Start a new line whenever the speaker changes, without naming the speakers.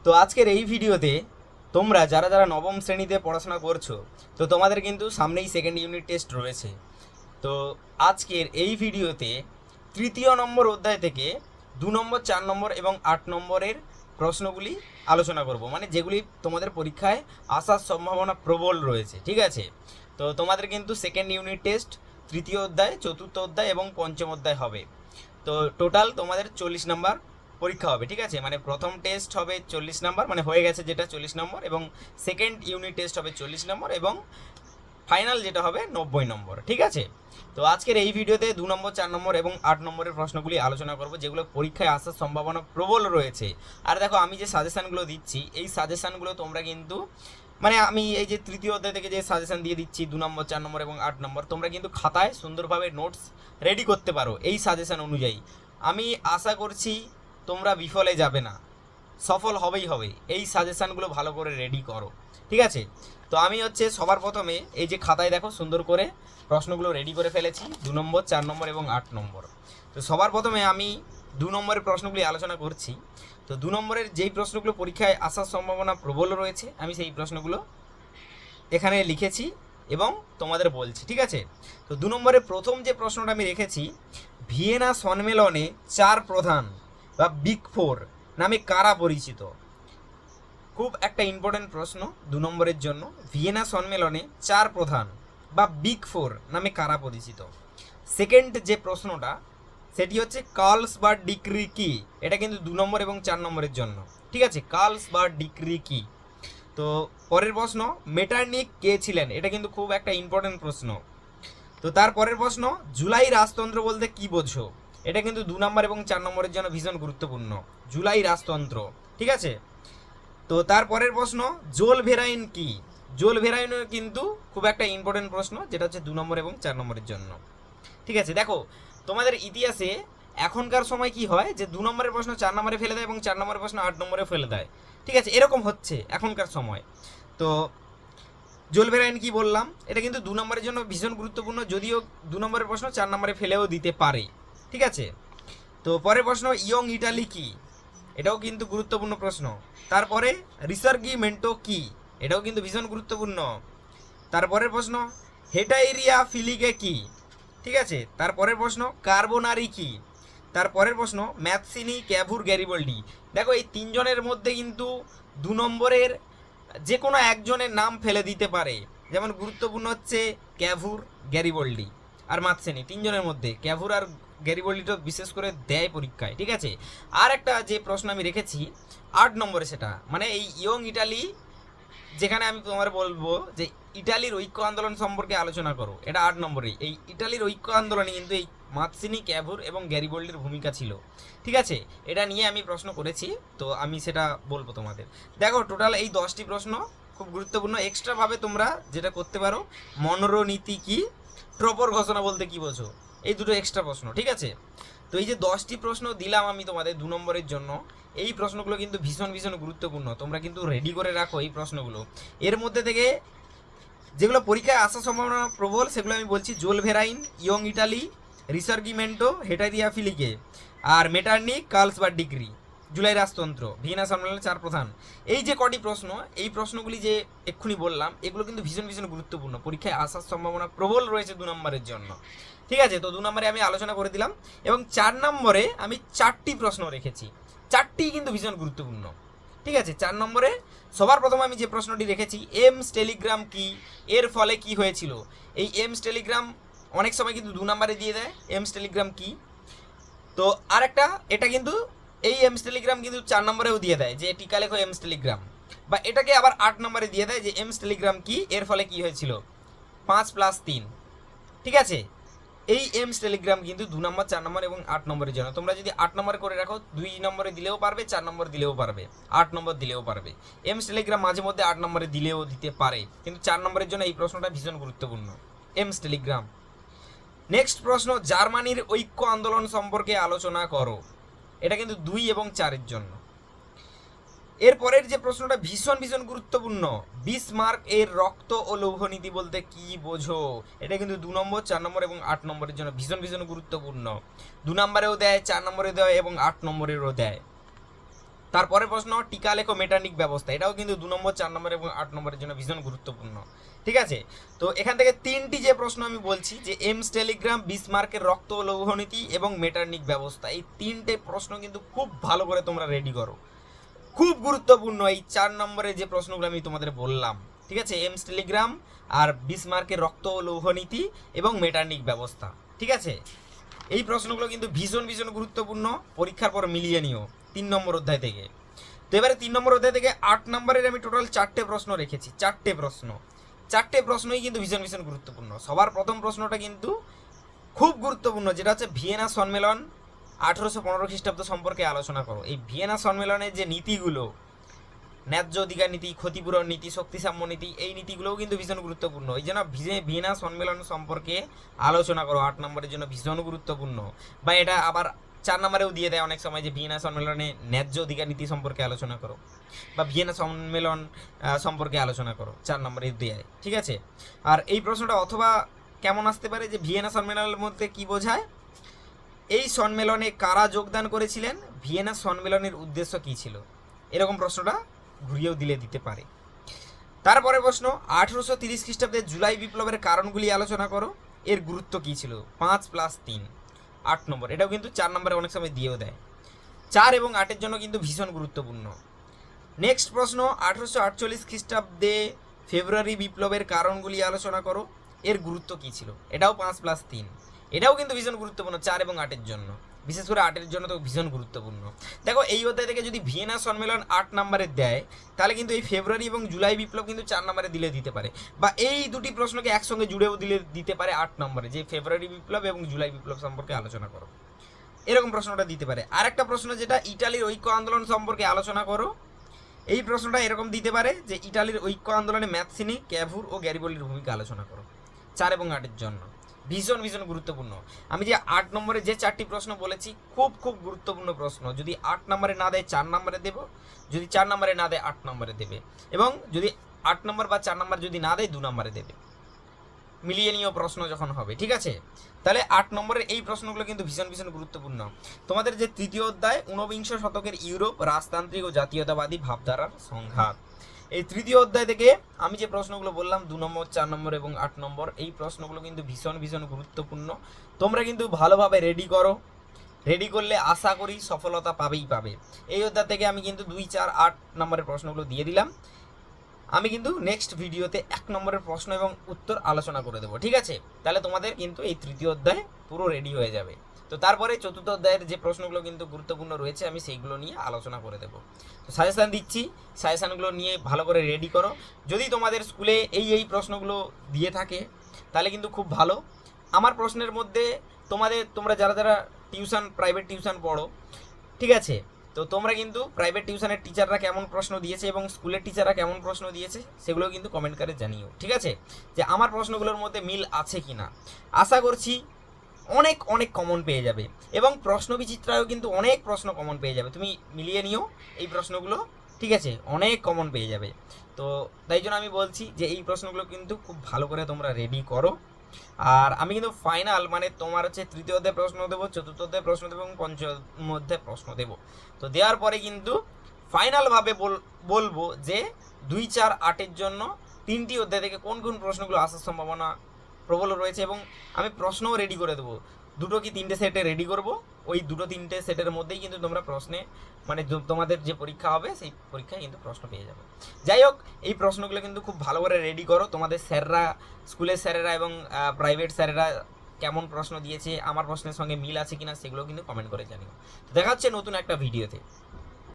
তো আজকের এই ভিডিওতে তোমরা যারা যারা নবম শ্রেণীতে পড়াশোনা করছো, তো তোমাদের কিন্তু সামনেই সেকেন্ড ইউনিট টেস্ট রয়েছে। তো আজকের এই ভিডিওতে তৃতীয় নম্বর অধ্যায় থেকে 2 নম্বর, 4 নম্বর এবং 8 নম্বরের প্রশ্নগুলি আলোচনা করব, মানে যেগুলি তোমাদের পরীক্ষায় আসার সম্ভাবনা প্রবল রয়েছে। ঠিক আছে, তো তোমাদের কিন্তু সেকেন্ড ইউনিট টেস্ট তৃতীয় অধ্যায়, চতুর্থ অধ্যায় এবং পঞ্চম অধ্যায় হবে। তো টোটাল তোমাদের 40 নম্বর পরীক্ষা হবে। ঠিক আছে, মানে প্রথম টেস্ট হবে 40 নম্বর, মানে হয়ে গেছে যেটা 40 নম্বর, এবং সেকেন্ড ইউনিট টেস্ট হবে 40 নম্বর, এবং ফাইনাল যেটা হবে 90 নম্বর। ঠিক আছে, তো আজকের এই ভিডিওতে 2 নম্বর, 4 নম্বর এবং 8 নম্বরের প্রশ্নগুলি আলোচনা করব, যেগুলো পরীক্ষায় আসার সম্ভাবনা প্রবল রয়েছে। আর দেখো, আমি যে সাজেশানগুলো দিচ্ছি, এই সাজেশানগুলো তোমরা কিন্তু, মানে আমি এই যে তৃতীয় অধ্যায় থেকে যে সাজেশান দিয়ে দিচ্ছি 2 নম্বর, 4 নম্বর এবং 8 নম্বর, তোমরা কিন্তু খাতায় সুন্দরভাবে নোটস রেডি করতে পারো এই সাজেশান অনুযায়ী। আমি আশা করছি তোমরা বিফলে যাবে না, সফল হবেই হবে। এই সাজেশানগুলো ভালো করে রেডি করো। ঠিক আছে, তো আমি সবার প্রথমে এই যে খাতায় দেখো সুন্দর করে প্রশ্নগুলো রেডি করে ফেলেছি, 2 নম্বর, 4 নম্বর এবং 8 নম্বর। তো সবার প্রথমে আমি 2 নম্বরের প্রশ্নগুলি আলোচনা করছি। তো 2 নম্বরের যেই প্রশ্নগুলো পরীক্ষায় আসার সম্ভাবনা প্রবল রয়েছে, আমি সেই প্রশ্নগুলো এখানে লিখেছি এবং তোমাদের বলছি। ঠিক আছে, তো 2 নম্বরের প্রথম যে প্রশ্নটা আমি রেখেছি, ভিয়েনা সম্মেলনে 4 প্রধান বা বিগ 4 নামে কারা পরিচিত? খুব একটা ইম্পর্টেন্ট প্রশ্ন 2 নম্বরের জন্য। ভিয়েনা সম্মেলনে 4 প্রধান বা বিগ 4 নামে কারা পরিচিত? সেকেন্ড যে প্রশ্নটা, সেটি হচ্ছে কার্লসবার্গ ডিক্রি কি? এটা কিন্তু 2 নম্বর এবং 4 নম্বরের জন্য। ঠিক আছে, কার্লসবার্গ ডিক্রি কি? তো পরের প্রশ্ন, মেটারনিক কে ছিলেন? এটা কিন্তু খুব একটা ইম্পর্টেন্ট প্রশ্ন। তো তার পরের প্রশ্ন, জুলাই রাজতন্ত্র বলতে কি বোঝো? এটা কিন্তু 2 নম্বর এবং 4 নম্বরের জন্য ভীষণ গুরুত্বপূর্ণ, জুলাই রাজতন্ত্র। ঠিক আছে, তো তারপরের প্রশ্ন, জোল ভেরাইন কি? জোল ভেরাইনও কিন্তু খুব একটা ইম্পর্টেন্ট প্রশ্ন, যেটা হচ্ছে 2 নম্বর এবং 4 নম্বরের জন্য। ঠিক আছে, দেখো তোমাদের ইতিহাসে এখনকার সময় কি হয়, যে 2 নম্বরের প্রশ্ন 4 নম্বরে ফেলে দেয় এবং 4 নম্বরের প্রশ্ন 8 নম্বরে ফেলে দেয়। ঠিক আছে, এরকম হচ্ছে এখনকার সময়। তো জোল ভেরাইন কি বললাম, এটা কিন্তু 2 নম্বরের জন্য ভীষণ গুরুত্বপূর্ণ, যদিও 2 নম্বরের প্রশ্ন 4 নম্বরে ফেলেও দিতে পারে। ঠিক আছে, তো পরের প্রশ্ন, ইয়ং ইটালি কি? এটাও কিন্তু গুরুত্বপূর্ণ প্রশ্ন। তারপরে রিসার্গিমেন্টো কি? এটাও কিন্তু ভীষণ গুরুত্বপূর্ণ। তারপরের প্রশ্ন, হেটাইরিয়া ফিলিকে কি? ঠিক আছে, তারপরের প্রশ্ন, কার্বোনারি কি? তারপরের প্রশ্ন, ম্যাথসিনি, ক্যাভুর, গ্যারিবল্ডি। দেখো এই 3জনের মধ্যে কিন্তু 2 নম্বরের যে কোনো একজনের নাম ফেলে দিতে পারে। যেমন গুরুত্বপূর্ণ হচ্ছে ক্যাভুর, গ্যারিবল্ডি আর ম্যাথসিনি, 3জনের মধ্যে ক্যাভুর আর গ্যারিবল্ডিটা বিশেষ করে দেয় পরীক্ষায়। ঠিক আছে, আর একটা যে প্রশ্ন আমি রেখেছি 8 নম্বরে, সেটা মানে এই ইয়ং ইটালি, যেখানে আমি তোমার বলবো যে ইটালির ঐক্য আন্দোলন সম্পর্কে আলোচনা করো, এটা 8 নম্বরে। এই ইটালির ঐক্য আন্দোলনে কিন্তু এই মাতসিনি, ক্যাভুর এবং গ্যারিবল্ডির ভূমিকা ছিল। ঠিক আছে, এটা নিয়ে আমি প্রশ্ন করেছি, তো আমি সেটা বলবো তোমাদের। দেখো টোটাল এই 10টি প্রশ্ন খুব গুরুত্বপূর্ণ। এক্সট্রাভাবে তোমরা যেটা করতে পারো, মনোরনীতি কি, ট্রপর ঘোষণা বলতে কি বোঝো, এই দুটো এক্সট্রা প্রশ্ন। ঠিক আছে, তো এই যে 10টি প্রশ্ন দিলাম আমি তোমাদের 2 নম্বরের জন্য, এই প্রশ্নগুলো কিন্তু ভীষণ ভীষণ গুরুত্বপূর্ণ। তোমরা কিন্তু রেডি করে রাখো এই প্রশ্নগুলো। এর মধ্যে থেকে যেগুলো পরীক্ষায় আসার সম্ভাবনা প্রবল, সেগুলো আমি বলছি, জোল ভেরাইন, ইয়ং ইটালি, রিসার্গিমেন্টো, হেটারিয়া ফিলিকে, আর মেটারনিক, কার্লসবার্গ ডিক্রি, জুলাই রাজতন্ত্র, ভিয়েনা সম্মেলনের 4 প্রধান। এই যে কটি প্রশ্ন, এই প্রশ্নগুলি যে এক্ষুনি বললাম, এগুলো কিন্তু ভীষণ ভীষণ গুরুত্বপূর্ণ, পরীক্ষায় আসার সম্ভাবনা প্রবল রয়েছে 2 নম্বরের জন্য। ঠিক আছে, তো 2 নম্বরে আমি আলোচনা করে দিলাম, এবং 4 নম্বরে আমি 4টি প্রশ্ন রেখেছি, 4টি কিন্তু ভীষণ গুরুত্বপূর্ণ। ঠিক আছে, 4 নম্বরে সবার প্রথমে আমি যে প্রশ্নটি রেখেছি, এমস টেলিগ্রাম কি, এর ফলে কি হয়েছিল? এই এমস টেলিগ্রাম অনেক সময় কিন্তু 2 নম্বরে দিয়ে দেয়, এমস টেলিগ্রাম কি। তো আর একটা, এটা কিন্তু এই এমস টেলিগ্রাম কিন্তু 4 নম্বরেও দিয়ে দেয়, যে টিকা লেখো এমস টেলিগ্রাম, বা এটাকে আবার 8 নম্বরে দিয়ে দেয়, যে এমস টেলিগ্রাম কি, এর ফলে কি হয়েছিল, 5+3। ঠিক আছে, এই এমস টেলিগ্রাম কিন্তু 2 নম্বর, 4 নম্বর এবং 8 নম্বরের জন্য। তোমরা যদি 8 নম্বর করে রাখো, 2 নম্বরে দিলেও পারবে, 4 নম্বর দিলেও পারবে, 8 নম্বর দিলেও পারবে। এমস টেলিগ্রাম মাঝে মধ্যে 8 নম্বরে দিলেও দিতে পারে, কিন্তু 4 নম্বরের জন্য এই প্রশ্নটা ভীষণ গুরুত্বপূর্ণ, এমস টেলিগ্রাম। নেক্সট প্রশ্ন, জার্মানির ঐক্য আন্দোলন সম্পর্কে আলোচনা করো। এটা কিন্তু 2 এবং 4-এর জন্য। এরপরের যে প্রশ্নটা ভীষণ ভীষণ গুরুত্বপূর্ণ, বিসমার্ক এর রক্ত ও লৌহ নীতি বলতে কি বোঝো? এটা কিন্তু 2 নম্বর, 4 নম্বর এবং 8 নম্বরের জন্য ভীষণ ভীষণ গুরুত্বপূর্ণ। 2 নম্বরেও দেয়, 4 নম্বরে দেয় এবং 8 নম্বরেরও দেয়। তারপরে প্রশ্ন টিকা লেখো মেটানিক ব্যবস্থা, এটাও কিন্তু 2 নম্বর 4 নম্বর এবং 8 নম্বরের জন্য ভীষণ গুরুত্বপূর্ণ। ঠিক আছে, তো এখান থেকে 3টি যে প্রশ্ন আমি বলছি যে এমস টেলিগ্রাম, বিসমার্কের রক্ত ও লৌহনীতি এবং মেটার্নিক ব্যবস্থা, এই 3টে প্রশ্ন কিন্তু খুব ভালো করে তোমরা রেডি করো। খুব গুরুত্বপূর্ণ এই 4 নম্বরের যে প্রশ্নগুলো আমি তোমাদের বললাম। ঠিক আছে, এমস টেলিগ্রাম আর বিসমার্কের রক্ত ও লৌহনীতি এবং মেটার্নিক ব্যবস্থা। ঠিক আছে, এই প্রশ্নগুলো কিন্তু ভীষণ ভীষণ গুরুত্বপূর্ণ, পরীক্ষার পর মিলিয়ে নিও 3 নম্বর অধ্যায় থেকে। তো এবারে 3 নম্বর অধ্যায় থেকে 8 নম্বরের আমি টোটাল 4টে প্রশ্ন রেখেছি। 4টে প্রশ্নই কিন্তু ভীষণ ভীষণ গুরুত্বপূর্ণ। সবার প্রথম প্রশ্নটা কিন্তু খুব গুরুত্বপূর্ণ, যেটা হচ্ছে ভিয়েনা সম্মেলন 1815 খ্রিস্টাব্দ সম্পর্কে আলোচনা করো। এই ভিয়েনা সম্মেলনের যে নীতিগুলো, ন্যায্য অধিকার নীতি, ক্ষতিপূরণ নীতি, শক্তিসাম্য নীতি, এই নীতিগুলোও কিন্তু ভীষণ গুরুত্বপূর্ণ। এই জন্য ভিয়েনা সম্মেলন সম্পর্কে আলোচনা করো 8 নম্বরের জন্য ভীষণ গুরুত্বপূর্ণ। বা এটা আবার 4 নম্বরেও দিয়ে দেয় অনেক সময় যে ভিয়েনা সম্মেলনে ন্যায্য অধিকার নীতি সম্পর্কে আলোচনা করো, বা ভিয়েনা সম্মেলন সম্পর্কে আলোচনা করো, 4 নম্বরে দেয়। ঠিক আছে, আর এই প্রশ্নটা অথবা কেমন আসতে পারে যে ভিয়েনা সম্মেলনের মধ্যে কি বোঝায়, এই সম্মেলনে কারা যোগদান করেছিলেন, ভিয়েনা সম্মেলনের উদ্দেশ্য কী ছিল, এরকম প্রশ্নটা ঘুরিয়েও দিতে পারে। তারপরে প্রশ্ন 1830 খ্রিস্টাব্দে জুলাই বিপ্লবের কারণগুলি আলোচনা করো, এর গুরুত্ব কী ছিল, 5+3, 8 নম্বর। এটাও কিন্তু 4 নম্বরে অনেক সময় দিয়েও দেয়। 4 এবং 8-এর জন্য কিন্তু ভীষণ গুরুত্বপূর্ণ। নেক্সট প্রশ্ন 1848 খ্রিস্টাব্দে ফেব্রুয়ারি বিপ্লবের কারণগুলি আলোচনা করো, এর গুরুত্ব কী ছিল, এটাও 5+3, এটাও কিন্তু ভীষণ গুরুত্বপূর্ণ 4 এবং 8-এর জন্য, বিশেষ করে 8-এর জন্য তো ভীষণ গুরুত্বপূর্ণ। দেখো এই অধ্যায় থেকে যদি ভিয়েনা সম্মেলন 8 নম্বরে দেয়, তাহলে কিন্তু এই ফেব্রুয়ারি এবং জুলাই বিপ্লব কিন্তু 4 নম্বরে দিতে পারে, বা এই দুটি প্রশ্নকে একসঙ্গে জুড়েও দিতে পারে 8 নম্বরে, যে ফেব্রুয়ারি বিপ্লব এবং জুলাই বিপ্লব সম্পর্কে আলোচনা করো, এরকম প্রশ্নটা দিতে পারে। আর একটা প্রশ্ন যেটা ইটালির ঐক্য আন্দোলন সম্পর্কে আলোচনা করো, এই প্রশ্নটা এরকম দিতে পারে যে ইটালির ঐক্য আন্দোলনে ম্যাথসিনি, ক্যাভুর ও গ্যারিবল্ডির ভূমিকা আলোচনা করো, 4 এবং 8-এর জন্য ভীষণ ভীষণ গুরুত্বপূর্ণ। আমি যে 8 নম্বরে যে 4টি প্রশ্ন বলেছি খুব খুব গুরুত্বপূর্ণ প্রশ্ন, যদি 8 নম্বরে না দেয় 4 নম্বরে দেব, যদি 4 নম্বরে না দেয় 8 নম্বরে দেবে, এবং যদি 8 নম্বর বা 4 নম্বর যদি না দেয় 2 নম্বরে দেবে, মিলিয়ে নিয়েও প্রশ্ন যখন হবে। ঠিক আছে, তাহলে 8 নম্বরের এই প্রশ্নগুলো কিন্তু ভীষণ ভীষণ গুরুত্বপূর্ণ। তোমাদের যে 3য় অধ্যায় 19বিংশ শতকের ইউরোপ, রাজতান্ত্রিক ও জাতীয়তাবাদী ভাবধারার সংঘাত, এই 3য় অধ্যায় থেকে আমি যে প্রশ্নগুলো বললাম 2 নম্বর, 4 নম্বর এবং 8 নম্বর, এই প্রশ্নগুলো কিন্তু ভীষণ ভীষণ গুরুত্বপূর্ণ। তোমরা কিন্তু ভালোভাবে রেডি করো, রেডি করলে আশা করি সফলতা পাবে। এই অধ্যায় থেকে আমি কিন্তু 2, 4, 8 নম্বরের প্রশ্নগুলো দিয়ে দিলাম। আমি কিন্তু নেক্সট ভিডিওতে 1 নম্বরের প্রশ্ন এবং উত্তর আলোচনা করে দেবো। ঠিক আছে, তাহলে তোমাদের কিন্তু এই 3য় অধ্যায় পুরো রেডি হয়ে যাবে। তো তারপরে 4র্থ অধ্যায়ের যে প্রশ্নগুলো কিন্তু গুরুত্বপূর্ণ রয়েছে, আমি সেইগুলো নিয়ে আলোচনা করে দেবো। তো সাজেশান দিচ্ছি, সাজেশানগুলো নিয়ে ভালো করে রেডি করো। যদি তোমাদের স্কুলে এই প্রশ্নগুলো দিয়ে থাকে তাহলে কিন্তু খুব ভালো। আমার প্রশ্নের মধ্যে তোমরা যারা টিউশন, প্রাইভেট টিউশন পড়ো, ঠিক আছে, তো তোমরা কিন্তু প্রাইভেট টিউশনের টিচাররা কেমন প্রশ্ন দিয়েছে এবং স্কুলের টিচাররা কেমন প্রশ্ন দিয়েছে সেগুলো কিন্তু কমেন্ট করে জানিও। ঠিক আছে, যে আমার প্রশ্নগুলোর মধ্যে মিল আছে কি না। আশা করছি অনেক অনেক কমন পেয়ে যাবে, এবং প্রশ্ন বিচিত্রায়ও কিন্তু অনেক প্রশ্ন কমন পেয়ে যাবে। তুমি মিলিয়ে নিও এই প্রশ্নগুলো, ঠিক আছে, অনেক কমন পেয়ে যাবে। তো তাই জন্য আমি বলছি যে এই প্রশ্নগুলো কিন্তু খুব ভালো করে তোমরা রেডি করো। আর আমি কিন্তু ফাইনাল মানে তোমার হচ্ছে 3য় অধ্যায়ে প্রশ্ন দেবো, 4র্থ অধ্যায়ে প্রশ্ন দেবো এবং 5ম অধ্যায়ে প্রশ্ন দেবো। তো দেওয়ার পরে কিন্তু ফাইনালভাবে বলবো যে 2, 4, 8-এর জন্য 3টি অধ্যায় থেকে কোন কোন প্রশ্নগুলো আসার সম্ভাবনা প্রবল রয়েছে, এবং আমি প্রশ্নও রেডি করে দেবো। 2 কি 3টে সেটে রেডি করব, ওই 2-3টে সেটের মধ্যেই কিন্তু তোমরা প্রশ্নে মানে তোমাদের যে পরীক্ষা হবে সেই পরীক্ষায় কিন্তু প্রশ্ন পেয়ে যাবে। যাই হোক, এই প্রশ্নগুলো কিন্তু খুব ভালো করে রেডি করো। তোমাদের স্যাররা, স্কুলের স্যারেরা এবং প্রাইভেট স্যারেরা কেমন প্রশ্ন দিয়েছে, আমার প্রশ্নের সঙ্গে মিল আছে কিনা সেগুলো কিন্তু কমেন্ট করে জানিও। দেখা হচ্ছে নতুন একটা ভিডিওতে।